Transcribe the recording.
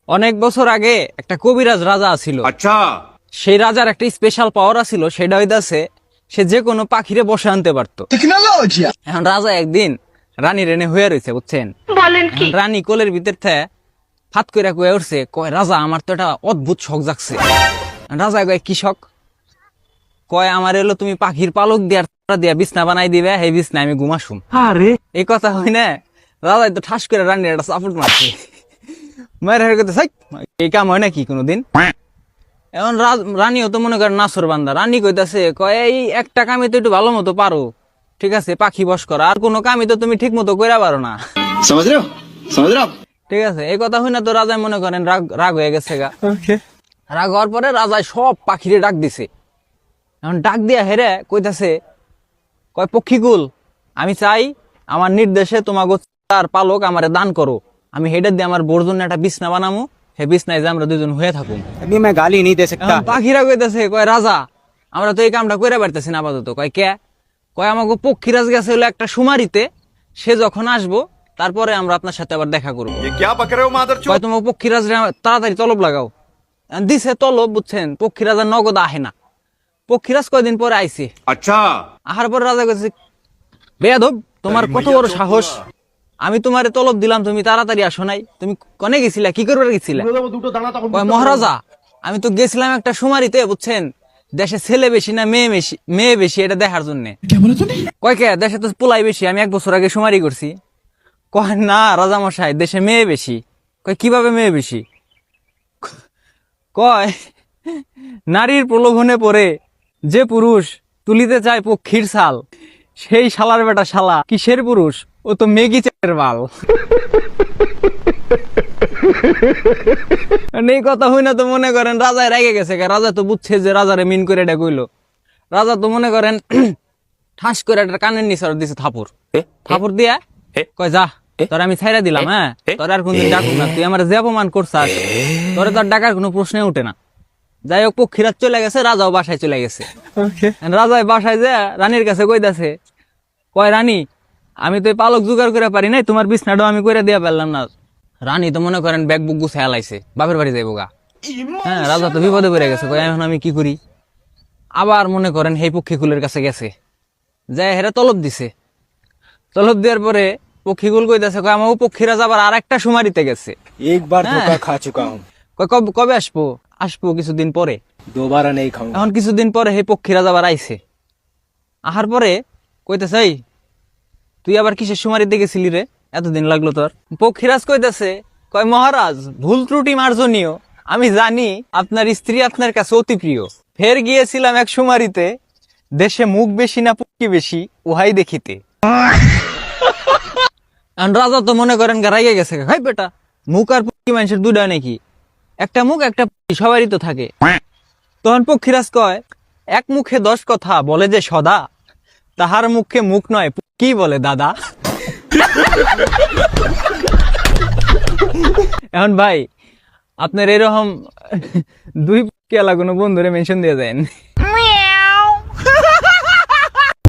অনেক বছর আগে একটা কবিরাজ রাজা ছিল। अच्छा। সেই রাজার একটা স্পেশাল পাওয়ার ছিল, সেটা হইতাছে সে যে কোনো পাখিরে বসে আনতে পারতো। এখন রাজা একদিন রানী রেনে হয়ে রয়েছে, বুঝছেন? এখন রানী কোলের ভিতর থেকে ফাত করে কয়ে উঠছে, কয় রাজা আমার তো একটা অদ্ভুত শখ জাগছে। রাজা কয় কি শখ? কয় আমার এলো তুমি পাখির পালক দিয়া বিছনা বানাই দিবে, এই বিছনা আমি ঘুমাসুম। আরে এই কথা হয় না, রাজাই তো ঠাস করে রানীর একটা চাপড় মারছে। মায়ের কথা এই কাম হয় নাকি কোনোদিন? এখন রানীও তো মনে করেন নাসর বান্দা, রানী কইতাছে কয় এই একটা কামে তো একটু ভালো মতো পারো, ঠিক আছে পাখি বস করা, আর কোনো কামই তো তুমি ঠিক মতো কইরা পারো না, समझ रहे हो? समझ रहे हो आप? ঠিক আছে। এই কথা হই না তো রাজাই মনে করেন রাগ হয়ে গেছে গা। ওকে রাগ হওয়ার পরে রাজায় সব পাখিরে ডাক দিছে। এখন ডাক দিয়া হেরে কইতাছে, কয় পক্ষীকুল, আমি চাই আমার নির্দেশে তোমাকে তার পালক আমারে দান করো, আমি হেডে দিয়ে আমার বোর জন্য একটা বিছনা বানামু, হে বিছনায় যে আমরা দুজন হয়ে থাকুম। अभी मैं गाली नहीं दे सकता। এখন পাখিরা কইতাছে, কয় রাজা আমরা তো এই কামটা কইরা পারতেছি না আপাতত। কয় কে? কয় আমাকে পক্ষীরাজ গেছে হলো একটা সুমারিতে, সে যখন আসবো তারপরে আমরা আপনার সাথে আবার দেখা করবো। ये क्या पक रहे हो मादर কয় তোমাকে পক্ষীরাজ তাড়াতাড়ি তলব লাগাও। দিছে তলব, বুঝছেন? পক্ষীরাজ আর নগদ আহে না। পক্ষীরাজ কয়দিন পরে আইছে। अच्छा। আহার পরে রাজা কইছে, বেয়াদব তোমার কত বড় সাহস, আমি তোমারে তলব দিলাম, তুমি তাড়াতাড়ি আসো নাই, তুমি কনে গেছিলা, কি করবে গেছিলা? কয় মহারাজা আমি তো গেছিলাম একটা সুমারিতে, বুঝছেন, দেশে ছেলে বেশি না মেয়ে বেশি এটা দেখার জন্য। কয় কে দেশে তো পোলাই বেশি, আমি 1 বছর আগে সুমারি করছি। কয় না রাজা মশাই, দেশে মেয়ে বেশি। কয় কিভাবে মেয়ে বেশি? কয় নারীর প্রলোভনে পড়ে যে পুরুষ তুলিতে চায় পক্ষীর ছাল, সেই শালার বেটা শালা কিসের পুরুষ, ও তো মেগি চাটের বাল। এই কথা হই না তো মনে করেন রাজায় রেগে গেছে। রাজা তো বুঝছে যে রাজারে মিন করে এটা কইলো। রাজা তো মনে করেন ঠাস করে একটা কানের নিচে দিছে থাপুর। থাপুর দিয়া কয় যা তোর আমি ছাইরা দিলাম, হ্যাঁ তোর আর কোনদিন ডাকুম না, তুই আমার যে অপমান করছাস তোরে তোর ডাকার কোনো প্রশ্নে উঠে না। যাই হোক পক্ষীরাজ চলে গেছে, রাজাও বাসায় চলে গেছে। ओके রাজায় বাসায় যে রানীর কাছে কইতাছে, কয় রানী আমি তো এই পালক জোগাড় করে পারি নাই, তোমার বিছনাটাও আমি করে দিয়া পারলাম না। রানী তো মনে করেন ব্যাগ বুক গুছায় লাইছে, বাপের বাড়ি যাইবো গা। হ্যাঁ রাজা তো বিপদে পড়ে গেছে, কয় এখন আমি কি করি? আবার মনে করেন সেই পক্ষীকুলের কাছে গেছে, যাই হেরা তলব দিছে। তলব দেওয়ার পরে পক্ষীকুল কইতাছে, কয় আমার পক্ষীরাজ আবার আর একটা সুমারিতে গেছে। एक बार हाँ। धोखा खा चुका हूँ, কয় কবে আসবো? আসবো কিছুদিন পরে। दोबारा नहीं खाऊंगा। এখন কিছুদিন পরে সেই পক্ষীরাজ আবার আইছে। আহার পরে কইতেছে, এই তুই আবার কিসের সুমারিতে গেছিলি রে, এতদিন লাগলো তোর? পক্ষীরাজ কইতেছে, কয় মহারাজ ভুল ত্রুটি মার্জনীয়, আমি জানি আপনার স্ত্রী আপনার কাছে অতি প্রিয়, ফের গিয়েছিলাম এক সুমারিতে, দেশে মুখ বেশি না পক্ষী বেশি উহাই দেখিতে। এখন রাজা তো মনে করেন গারাইয়ে গেছে, হাই বেটা মুখ আর পক্ষী মানুষের দুইটা নাকি? একটা মুখ একটা পক্ষী সবারই তো থাকে। তখন পক্ষীরাজ কয়, এক মুখে 10 কথা বলে যে সদা, তাহার মুখে মুখ নয় কি বলে দাদা। এখন ভাই আপনার এরকম 2 পক্ষী এলা কোনো বন্ধুরে মেনশন দিয়ে দেন।